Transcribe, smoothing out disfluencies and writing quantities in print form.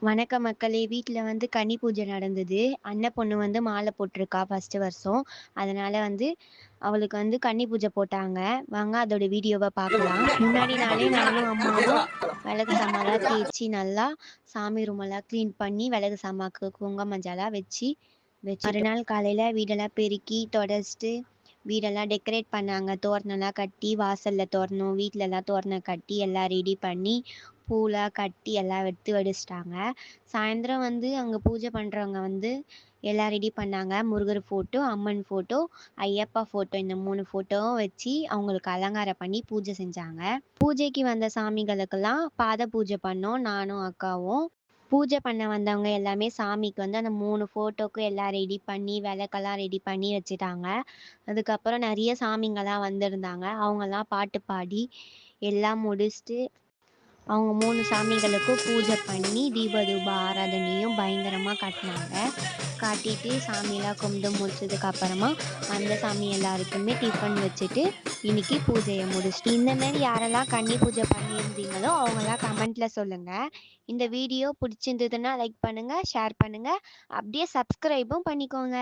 வணக்கம் மக்களே! வீட்ல வந்து கன்னி பூஜை நடந்தது. அண்ணன் பொண்ணு வந்து மாலை போட்டிருக்கா ஃபர்ஸ்ட்டு வருஷம். அதனால வந்து அவளுக்கு வந்து கன்னி பூஜை போட்டாங்க. வாங்க அதோட வீடியோவ பார்க்கலாம். முன்னாடி நாளே நானும் அம்மாவும் விளக்கு சாமான்லாம் தேய்ச்சி நல்லா சாமி ரூமெல்லாம் கிளீன் பண்ணி விளக்கு சாமாக்கு குங்கும மஞ்சள்லாம் வச்சுட்டோம். மறுநாள் காலையில வீடெல்லாம் பெருக்கி தொடச்சுட்டு வீடெல்லாம் டெக்கரேட் பண்ணாங்க. தோரணம்லாம் கட்டி வாசல்ல தோரணம், வீட்லலாம் தோரணம் கட்டி எல்லாம் ரெடி பண்ணி பூலாம் கட்டி எல்லாம் எடுத்து வடிச்சிட்டாங்க. சாயந்தரம் வந்து அங்க பூஜை பண்றவங்க வந்து எல்லாம் ரெடி பண்ணாங்க. முருகர் ஃபோட்டோ, அம்மன் ஃபோட்டோ, ஐயப்பா ஃபோட்டோ இந்த 3 ஃபோட்டோவும் வச்சு அவங்களுக்கு அலங்காரம் பண்ணி பூஜை செஞ்சாங்க. பூஜைக்கு வந்த சாமிகளுக்கெல்லாம் பாத பூஜை பண்ணோம் நானும் அக்காவும். பூஜை பண்ண வந்தவங்க எல்லாமே சாமிக்கு வந்து அந்த 3 ஃபோட்டோக்கும் எல்லாம் ரெடி பண்ணி விளக்கெல்லாம் ரெடி பண்ணி வச்சுட்டாங்க. அதுக்கப்புறம் நிறைய சாமிங்கலாம் வந்திருந்தாங்க. அவங்கலாம் பாட்டு பாடி எல்லாம் முடிச்சுட்டு அவங்க 3 சாமிகளுக்கும் பூஜை பண்ணி தீபதூப ஆராதனையும் பயங்கரமா காட்டுனாங்க. காட்டிட்டு சாமிலாம் கும்பிட்டு முடிச்சதுக்கு அப்புறமா அந்த சாமி எல்லாருக்குமே டிஃபன் வச்சுட்டு இன்னைக்கு பூஜையை முடிச்சுட்டு இந்த மாதிரி யாரெல்லாம் கன்னி பூஜை பண்ணியிருந்தீங்களோ அவங்கெல்லாம் கமெண்ட்ல சொல்லுங்க. இந்த வீடியோ பிடிச்சிருந்ததுன்னா லைக் பண்ணுங்க, ஷேர் பண்ணுங்க, அப்படியே சப்ஸ்கிரைபும் பண்ணிக்கோங்க.